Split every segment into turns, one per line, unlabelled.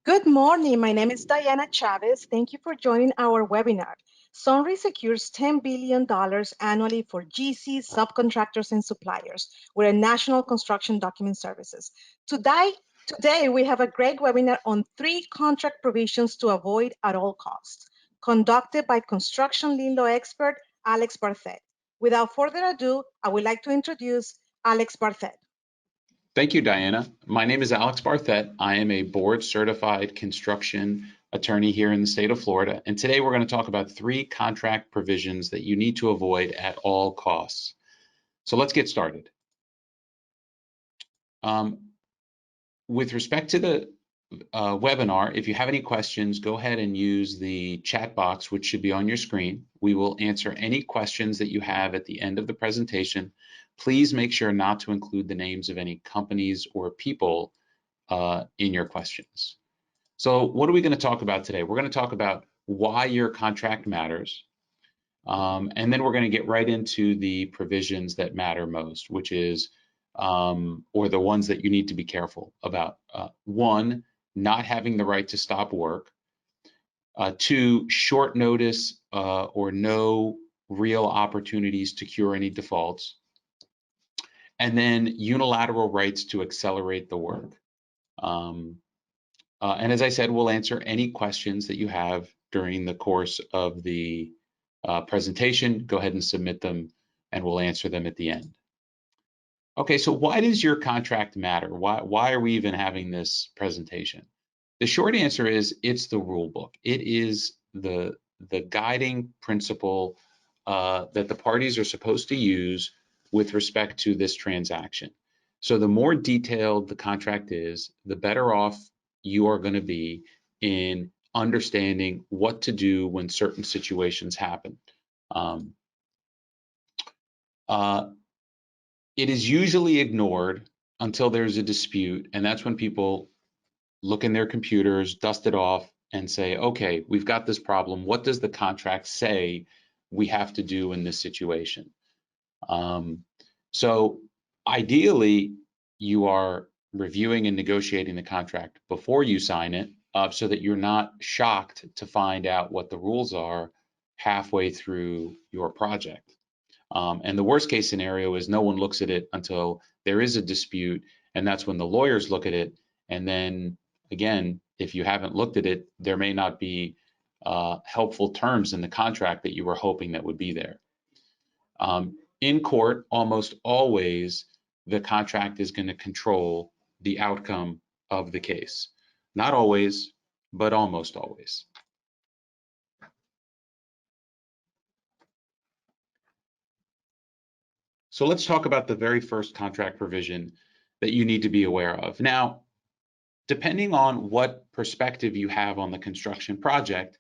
Good morning. My name is Diana Chavez. Thank you for joining our webinar. SunRay secures $10 billion annually for GCs, subcontractors, and suppliers. We're a national construction document services. Today, we have a great webinar on 3 contract provisions to avoid at all costs, conducted by construction lien law expert Alex Barthet. Without further ado, I would like to introduce Alex Barthet.
Thank you, Diana. My name is Alex Barthet. I am a board certified construction attorney here in the state of Florida. And today we're going to talk about 3 contract provisions that you need to avoid at all costs. So let's get started. With respect to the webinar, if you have any questions, go ahead and use the chat box, which should be on your screen. We will answer any questions that you have at the end of the presentation. Please make sure not to include the names of any companies or people in your questions. So what are we going to talk about today? We're going to talk about why your contract matters. And then we're going to get right into the provisions that matter most, which is, or the ones that you need to be careful about. 1, not having the right to stop work. 2, short notice or no real opportunities to cure any defaults. And then unilateral rights to accelerate the work. And as I said, we'll answer any questions that you have during the course of the presentation. Go ahead and submit them and we'll answer them at the end. Okay, so why does your contract matter? Why are we even having this presentation? The short answer is it's the rule book. It is the guiding principle that the parties are supposed to use with respect to this transaction. So the more detailed the contract is, the better off you are going to be in understanding what to do when certain situations happen. It is usually ignored until there's a dispute, and that's when people look in their computers, dust it off, and say, okay, we've got this problem. What does the contract say we have to do in this situation? So ideally, you are reviewing and negotiating the contract before you sign it, so that you're not shocked to find out what the rules are halfway through your project. And the worst case scenario is no one looks at it until there is a dispute, and that's when the lawyers look at it. And then again, if you haven't looked at it, there may not be helpful terms in the contract that you were hoping that would be there. In court, almost always the contract is going to control the outcome of the case. Not always, but almost always. So let's talk about the very first contract provision that you need to be aware of. Now, depending on what perspective you have on the construction project,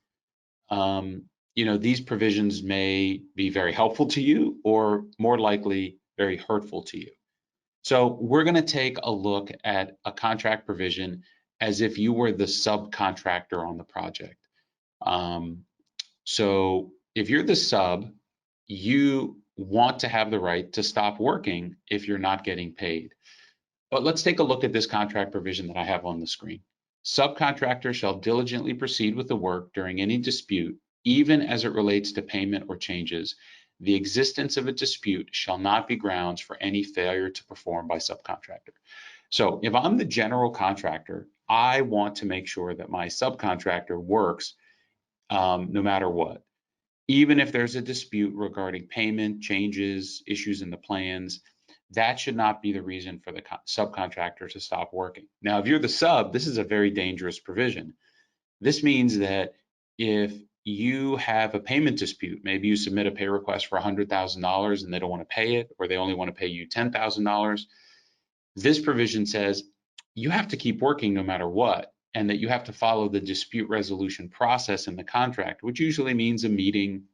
these provisions may be very helpful to you or more likely very hurtful to you. So we're going to take a look at a contract provision as if you were the subcontractor on the project. So if you're the sub, you want to have the right to stop working if you're not getting paid. But let's take a look at this contract provision that I have on the screen. Subcontractor shall diligently proceed with the work during any dispute, even as it relates to payment or changes. The existence of a dispute shall not be grounds for any failure to perform by subcontractor. So if I'm the general contractor, I want to make sure that my subcontractor works no matter what. Even if there's a dispute regarding payment, changes, issues in the plans, that should not be the reason for the subcontractor to stop working. Now, if you're the sub, this is a very dangerous provision. This means that if you have a payment dispute, maybe you submit a pay request for $100,000 and they don't want to pay it, or they only want to pay you $10,000, this provision says you have to keep working no matter what, and that you have to follow the dispute resolution process in the contract, which usually means a meeting,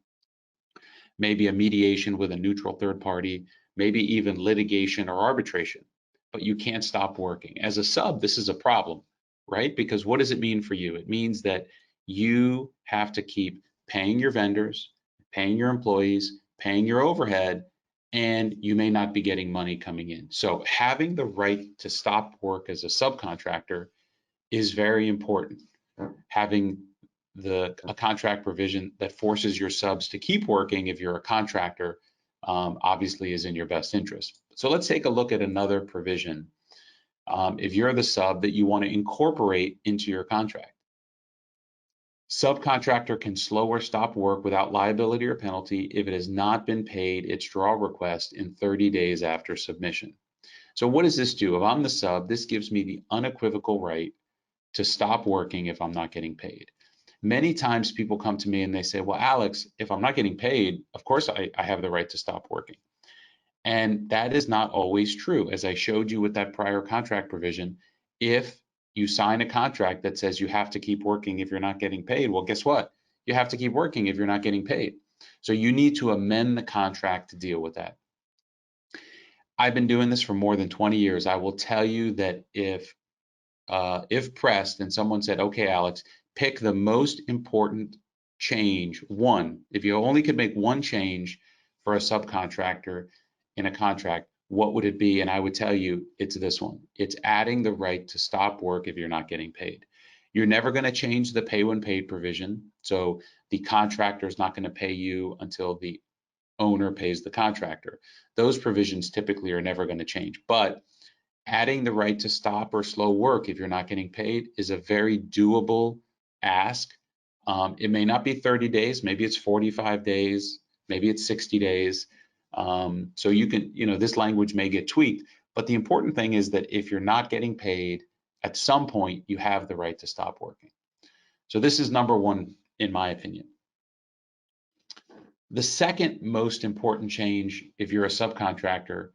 maybe a mediation with a neutral third party, maybe even litigation or arbitration, but you can't stop working. As a sub, this is a problem, right? Because what does it mean for you? It means that you have to keep paying your vendors, paying your employees, paying your overhead, and you may not be getting money coming in. So having the right to stop work as a subcontractor is very important. Having a contract provision that forces your subs to keep working if you're a contractor obviously is in your best interest. So let's take a look at another provision if you're the sub that you want to incorporate into your contract. Subcontractor can slow or stop work without liability or penalty if it has not been paid its draw request in 30 days after submission. So what does this do? If I'm the sub, this gives me the unequivocal right to stop working if I'm not getting paid. Many times people come to me and they say, well, Alex, if I'm not getting paid, of course I have the right to stop working. And that is not always true. As I showed you with that prior contract provision, if you sign a contract that says you have to keep working if you're not getting paid, well, guess what? You have to keep working if you're not getting paid. So you need to amend the contract to deal with that. I've been doing this for more than 20 years. I will tell you that if pressed and someone said, okay, Alex, pick the most important change, one, if you only could make one change for a subcontractor in a contract, what would it be? And I would tell you it's this one. It's adding the right to stop work if you're not getting paid. You're never going to change the pay when paid provision. So the contractor is not going to pay you until the owner pays the contractor. Those provisions typically are never going to change. But adding the right to stop or slow work if you're not getting paid is a very doable ask. It may not be 30 days, maybe it's 45 days, maybe it's 60 days. So you can, this language may get tweaked, but the important thing is that if you're not getting paid, at some point you have the right to stop working. So this is number one, in my opinion. The second most important change, if you're a subcontractor,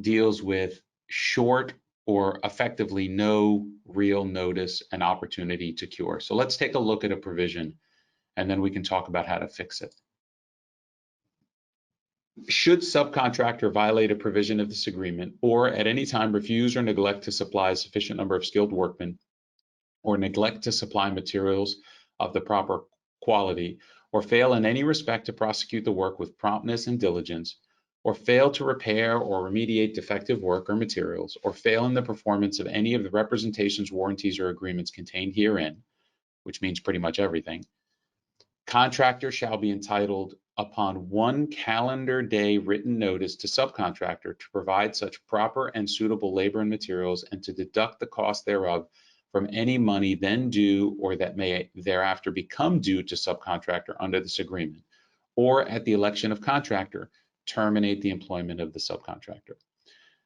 deals with short or effectively no real notice and opportunity to cure. So let's take a look at a provision and then we can talk about how to fix it. Should subcontractor violate a provision of this agreement or at any time refuse or neglect to supply a sufficient number of skilled workmen or neglect to supply materials of the proper quality or fail in any respect to prosecute the work with promptness and diligence, or fail to repair or remediate defective work or materials, or fail in the performance of any of the representations, warranties, or agreements contained herein, which means pretty much everything, contractor shall be entitled upon 1 calendar day written notice to subcontractor to provide such proper and suitable labor and materials and to deduct the cost thereof from any money then due or that may thereafter become due to subcontractor under this agreement, or at the election of contractor, terminate the employment of the subcontractor.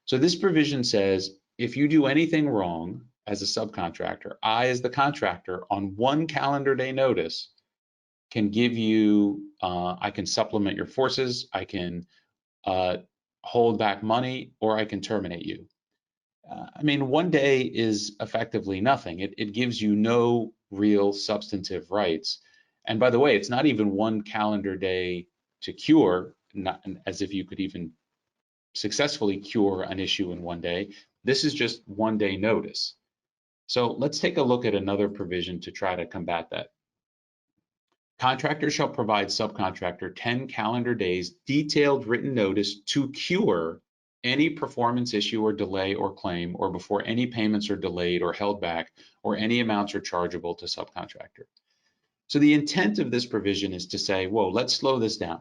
So this provision says, if you do anything wrong as a subcontractor, I as the contractor on 1 calendar day notice can give you, I can supplement your forces, I can hold back money, or I can terminate you. I mean, 1 day is effectively nothing. It gives you no real substantive rights. And by the way, it's not even 1 calendar day to cure, not as if you could even successfully cure an issue in 1 day. This is just 1 day notice. So let's take a look at another provision to try to combat that. Contractor shall provide subcontractor 10 calendar days detailed written notice to cure any performance issue or delay or claim, or before any payments are delayed or held back, or any amounts are chargeable to subcontractor. So the intent of this provision is to say, whoa, let's slow this down.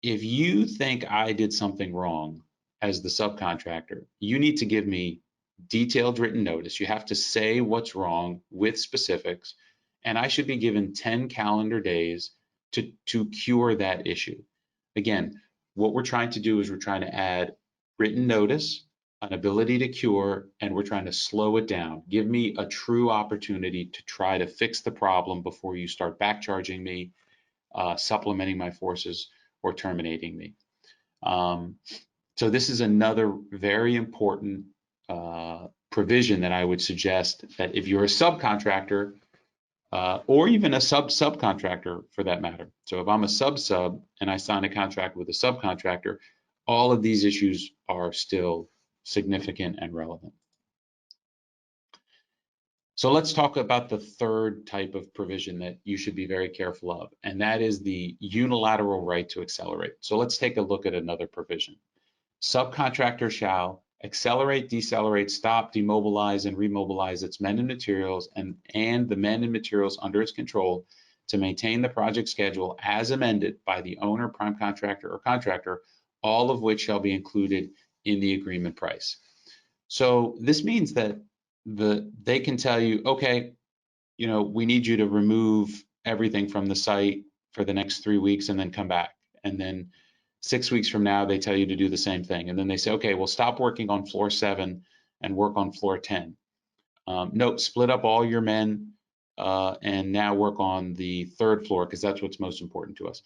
If you think I did something wrong as the subcontractor, you need to give me detailed written notice. You have to say what's wrong with specifics, and I should be given 10 calendar days to cure that issue. Again, what we're trying to do is we're trying to add written notice, an ability to cure, and we're trying to slow it down. Give me a true opportunity to try to fix the problem before you start back charging me, supplementing my forces, or terminating me. So this is another very important provision that I would suggest that if you're a subcontractor, or even a subcontractor for that matter. So if I'm a sub and I sign a contract with a subcontractor, all of these issues are still significant and relevant. So let's talk about the third type of provision that you should be very careful of, and that is the unilateral right to accelerate. So let's take a look at another provision. Subcontractor shall, accelerate, decelerate, stop, demobilize, and remobilize its men and materials and the men and materials under its control to maintain the project schedule as amended by the owner, prime contractor, or contractor, all of which shall be included in the agreement price. So this means that they can tell you, okay, we need you to remove everything from the site for the next 3 weeks and then come back. And then 6 weeks from now, they tell you to do the same thing. And then they say, okay, well, stop working on floor 7 and work on floor 10. Nope, split up all your men and now work on the 3rd floor because that's what's most important to us.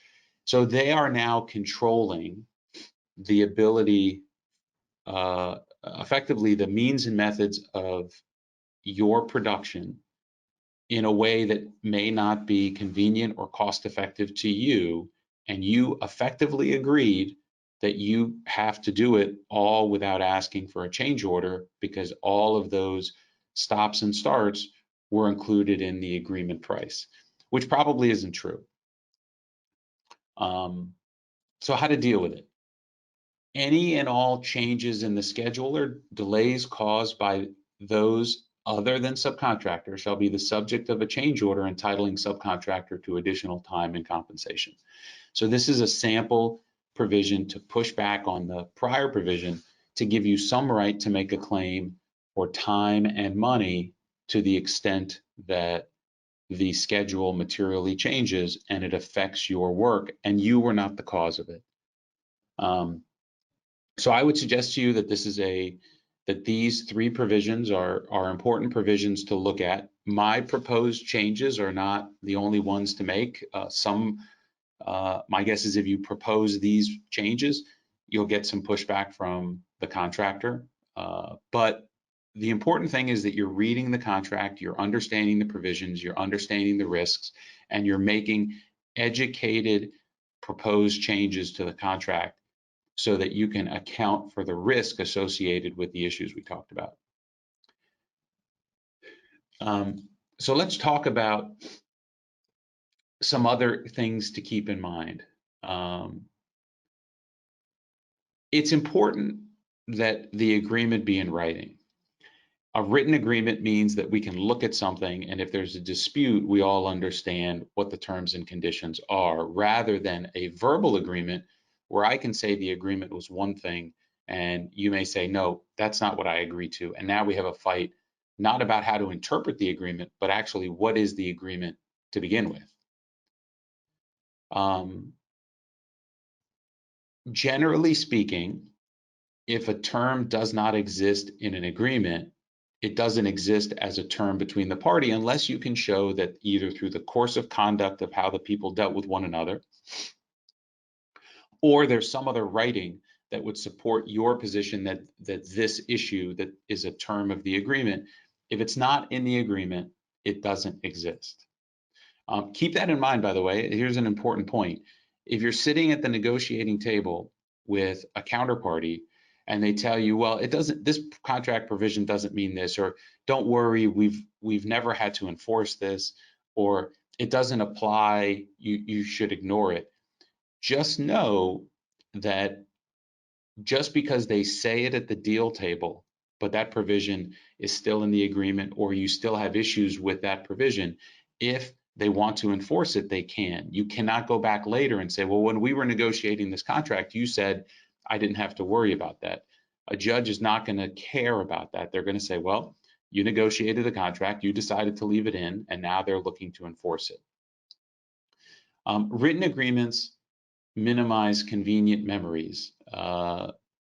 So they are now controlling the ability, effectively the means and methods of your production in a way that may not be convenient or cost effective to you, and you effectively agreed that you have to do it all without asking for a change order because all of those stops and starts were included in the agreement price, which probably isn't true. So how to deal with it? Any and all changes in the schedule or delays caused by those other than subcontractor shall be the subject of a change order entitling subcontractor to additional time and compensation. So this is a sample provision to push back on the prior provision to give you some right to make a claim for time and money to the extent that the schedule materially changes and it affects your work and you were not the cause of it. So I would suggest to you that that these 3 provisions are important provisions to look at. My proposed changes are not the only ones to make. My guess is if you propose these changes, you'll get some pushback from the contractor. But the important thing is that you're reading the contract, you're understanding the provisions, you're understanding the risks, and you're making educated proposed changes to the contract so that you can account for the risk associated with the issues we talked about. So let's talk about some other things to keep in mind. It's important that the agreement be in writing. A written agreement means that we can look at something, and if there's a dispute, we all understand what the terms and conditions are, rather than a verbal agreement where I can say the agreement was one thing, and you may say, no, that's not what I agreed to. And now we have a fight, not about how to interpret the agreement, but actually what is the agreement to begin with. Generally speaking, if a term does not exist in an agreement, it doesn't exist as a term between the party unless you can show that either through the course of conduct of how the people dealt with one another, or there's some other writing that would support your position that this issue that is a term of the agreement. If it's not in the agreement, it doesn't exist. Keep that in mind, by the way. Here's an important point. If you're sitting at the negotiating table with a counterparty and they tell you, well, this contract provision doesn't mean this, or don't worry, we've never had to enforce this, or it doesn't apply, you should ignore it. Just know that just because they say it at the deal table, but that provision is still in the agreement, or you still have issues with that provision, if they want to enforce it, they can. You cannot go back later and say, well, when we were negotiating this contract, you said I didn't have to worry about that. A judge is not going to care about that. They're going to say, well, you negotiated the contract, you decided to leave it in, and now they're looking to enforce it. Written agreements minimize convenient memories.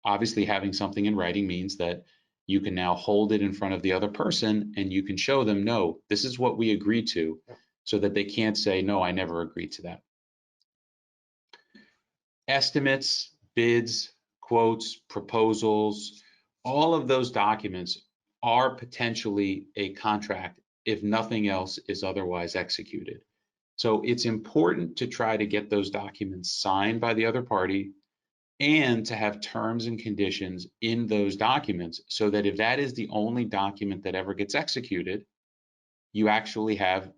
Obviously, having something in writing means that you can now hold it in front of the other person and you can show them, no, this is what we agreed to, so that they can't say, no, I never agreed to that. Estimates, bids, quotes, proposals, all of those documents are potentially a contract if nothing else is otherwise executed. So it's important to try to get those documents signed by the other party and to have terms and conditions in those documents so that if that is the only document that ever gets executed, you actually have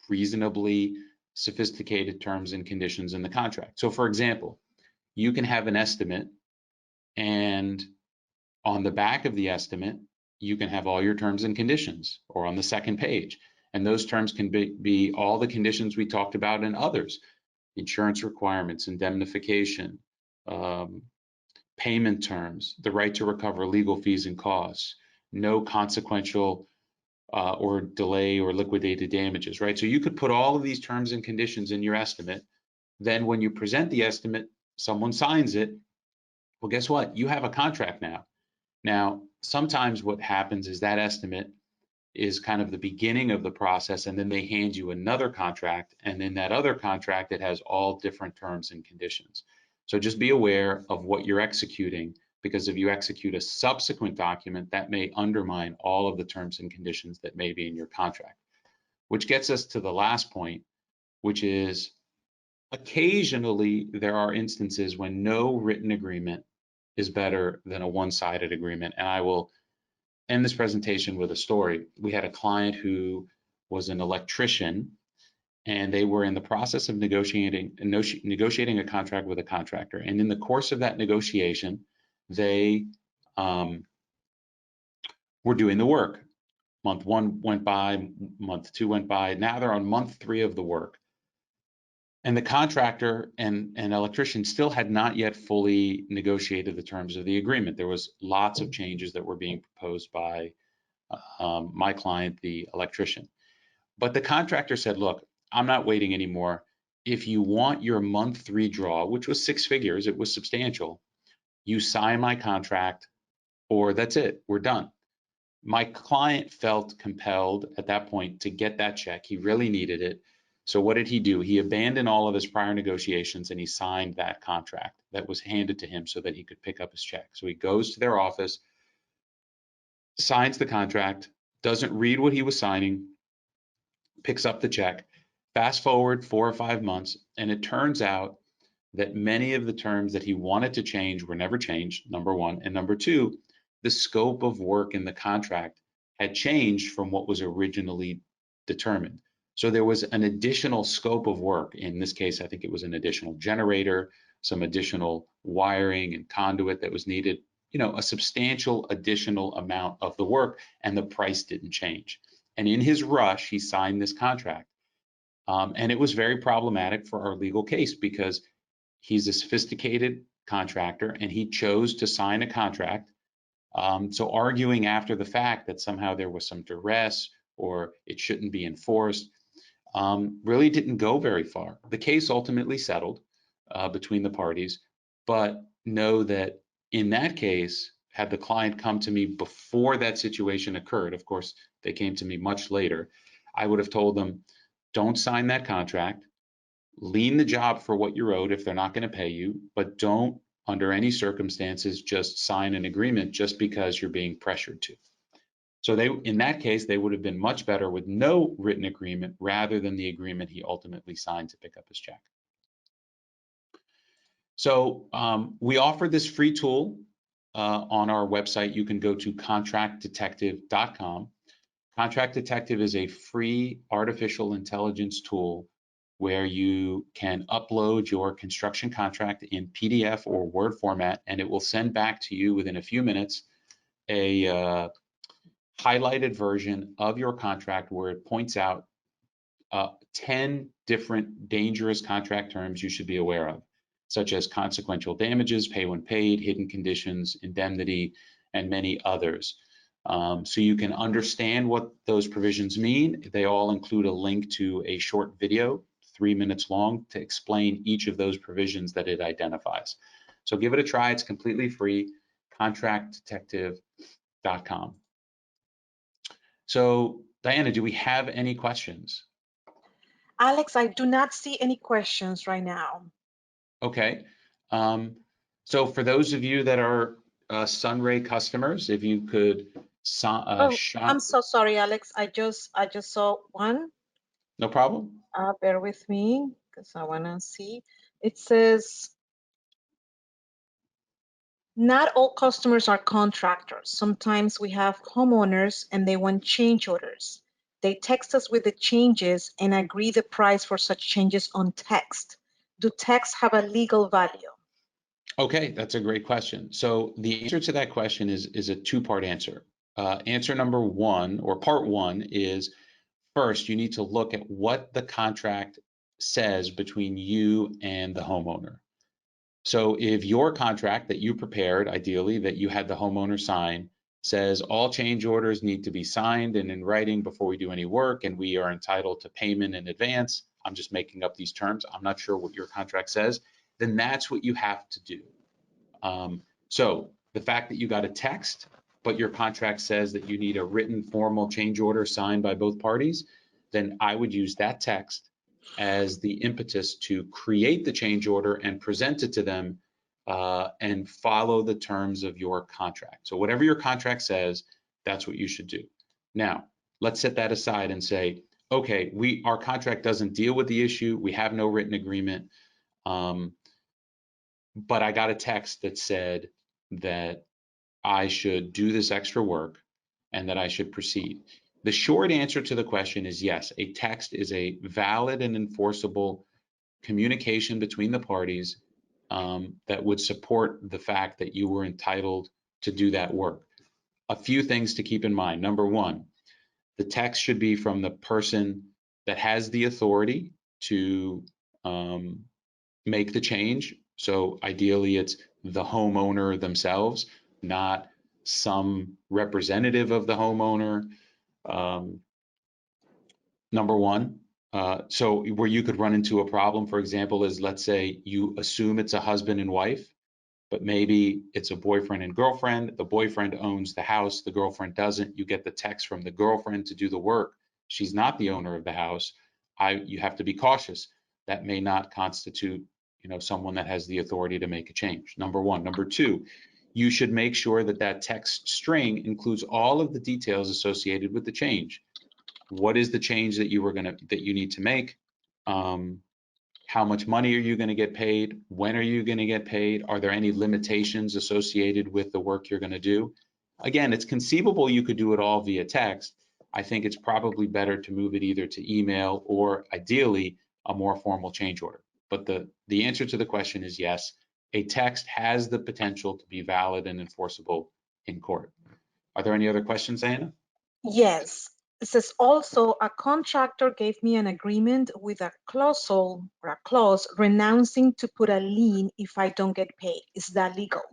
reasonably sophisticated terms and conditions in the contract. So for example, you can have an estimate and On the back of the estimate, you can have all your terms and conditions, or on the second page. And those terms can be all the conditions we talked about and others: insurance requirements, indemnification, payment terms, the right to recover legal fees and costs, no consequential or delay or liquidated damages, right? So you could put all of these terms and conditions in your estimate. Then when you present the estimate, someone signs it. Well, guess what? You have a contract now. Now, sometimes what happens is that estimate is kind of the beginning of the process, and then they hand you another contract, and in that other contract, it has all different terms and conditions. So just be aware of what you're executing, because if you execute a subsequent document, that may undermine all of the terms and conditions that may be in your contract. Which gets us to the last point, which is occasionally there are instances when no written agreement is better than a one-sided agreement. And I will end this presentation with a story. We had a client who was an electrician, and they were in the process of negotiating a contract with a contractor. And in the course of that negotiation, they were doing the work. Month 1 went by, month 2 went by. Now they're on month 3 of the work. And the contractor and electrician still had not yet fully negotiated the terms of the agreement. There was lots of changes that were being proposed by my client, the electrician. But the contractor said, look, I'm not waiting anymore. If you want your month 3 draw, which was 6 figures, it was substantial, you sign my contract, or that's it, we're done. My client felt compelled at that point to get that check. He really needed it. So what did he do? He abandoned all of his prior negotiations and he signed that contract that was handed to him so that he could pick up his check. So he goes to their office, signs the contract, doesn't read what he was signing, picks up the check. Fast forward 4 or 5 months, and it turns out that many of the terms that he wanted to change were never changed, number one. And number two, the scope of work in the contract had changed from what was originally determined. So there was an additional scope of work. In this case, I think it was an additional generator, some additional wiring and conduit that was needed, a substantial additional amount of the work, and the price didn't change. And in his rush, he signed this contract. And it was very problematic for our legal case because he's a sophisticated contractor and he chose to sign a contract. So arguing after the fact that somehow there was some duress or it shouldn't be enforced really didn't go very far. The case ultimately settled between the parties, but know that in that case, had the client come to me before that situation occurred, of course, they came to me much later, I would have told them, don't sign that contract, lien the job for what you're owed if they're not going to pay you, but don't, under any circumstances, just sign an agreement just because you're being pressured to. So in that case, they would have been much better with no written agreement rather than the agreement he ultimately signed to pick up his check. So we offer this free tool on our website. You can go to contractdetective.com. Contract Detective is a free artificial intelligence tool where you can upload your construction contract in PDF or Word format, and it will send back to you within a few minutes a highlighted version of your contract where it points out 10 different dangerous contract terms you should be aware of, such as consequential damages, pay when paid, hidden conditions, indemnity, and many others. So you can understand what those provisions mean. They all include a link to a short video, 3 minutes long, to explain each of those provisions that it identifies. So give it a try. It's completely free, contractdetective.com. So Diana, do we have any questions?
Alex, I do not see any questions right now.
Okay. So for those of you that are SunRay customers, if you could
I'm so sorry, Alex. I just saw one.
No problem.
Bear with me because I want to see. It says, not all customers are contractors. Sometimes we have homeowners and they want change orders. They text us with the changes and agree the price for such changes on text. Do texts have a legal value?
Okay, that's a great question. So the answer to that question is a two-part answer. Answer number one, or part one, is first, you need to look at what the contract says between you and the homeowner. So if your contract that you prepared, ideally, that you had the homeowner sign, says all change orders need to be signed and in writing before we do any work, and we are entitled to payment in advance, I'm just making up these terms, I'm not sure what your contract says, then that's what you have to do. So the fact that you got a text, but your contract says that you need a written formal change order signed by both parties, then I would use that text as the impetus to create the change order and present it to them and follow the terms of your contract. So whatever your contract says, that's what you should do. Now, let's set that aside and say, okay, our contract doesn't deal with the issue. We have no written agreement. But I got a text that said that I should do this extra work and that I should proceed. The short answer to the question is yes, a text is a valid and enforceable communication between the parties that would support the fact that you were entitled to do that work. A few things to keep in mind. Number one, the text should be from the person that has the authority to make the change. So ideally, it's the homeowner themselves, not some representative of the homeowner. Um, Number one. So where you could run into a problem, for example, is let's say you assume it's a husband and wife, but maybe it's a boyfriend and girlfriend. The boyfriend owns the house, the girlfriend doesn't. You get the text from the girlfriend to do the work. She's not the owner of the house. You have to be cautious. That may not constitute, someone that has the authority to make a change. Number one. Number two, you should make sure that that text string includes all of the details associated with the change. What is the change that you need to make? How much money are you going to get paid? When are you going to get paid? Are there any limitations associated with the work you're going to do? Again, it's conceivable you could do it all via text. I think it's probably better to move it either to email or ideally a more formal change order. But the answer to the question is yes, a text has the potential to be valid and enforceable in court. Are there any other questions, Anna?
Yes. It says also a contractor gave me an agreement with a clause renouncing to put a lien if I don't get paid. Is that legal?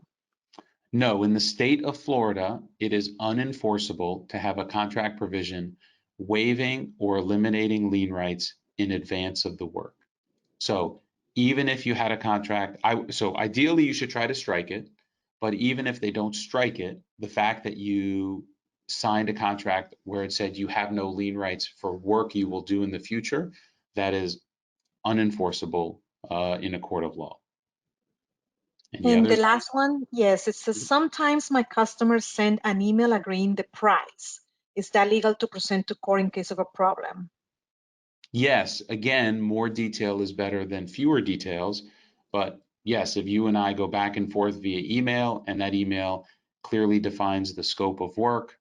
No, in the state of Florida, it is unenforceable to have a contract provision waiving or eliminating lien rights in advance of the work. So even if you had a contract, so ideally you should try to strike it, but even if they don't strike it, the fact that you signed a contract where it said you have no lien rights for work you will do in the future, that is unenforceable in a court of law. Any
And the
others?
last one, yes, it says sometimes my customers send an email agreeing the price. Is that legal to present to court in case of a problem?
Yes, again, more detail is better than fewer details. But yes, if you and I go back and forth via email and that email clearly defines the scope of work,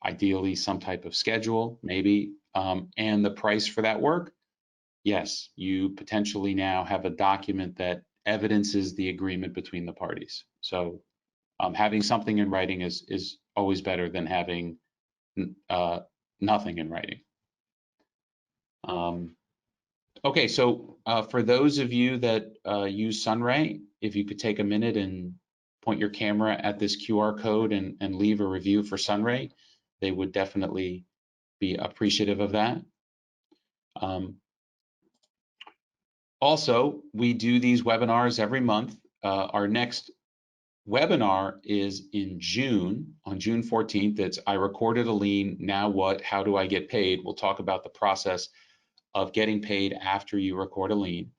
ideally some type of schedule, maybe, and the price for that work, yes, you potentially now have a document that evidences the agreement between the parties. So having something in writing is always better than having nothing in writing. Okay, so for those of you that use SunRay, if you could take a minute and point your camera at this QR code and leave a review for SunRay, they would definitely be appreciative of that. Also, we do these webinars every month. Our next webinar is in June, on June 14th. It's I recorded a lien, now what, how do I get paid? We'll talk about the process of getting paid after you record a lien.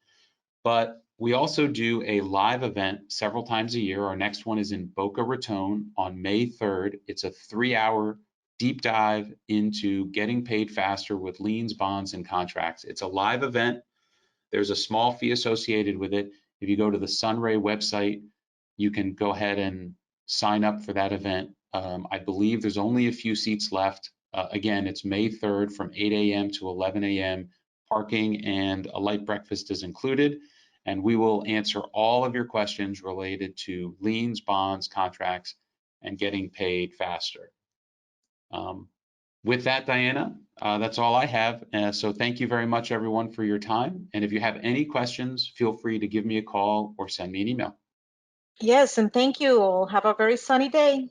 But we also do a live event several times a year. Our next one is in Boca Raton on May 3rd. It's a 3-hour deep dive into getting paid faster with liens, bonds, and contracts. It's a live event. There's a small fee associated with it. If you go to the SunRay website, you can go ahead and sign up for that event. I believe there's only a few seats left. Again, it's May 3rd from 8 a.m. to 11 a.m. Parking and a light breakfast is included. and we will answer all of your questions related to liens, bonds, contracts, and getting paid faster. With that, Diana, that's all I have. So thank you very much, everyone, for your time. And if you have any questions, feel free to give me a call or send me an email.
Yes, and thank you all. Have a very sunny day.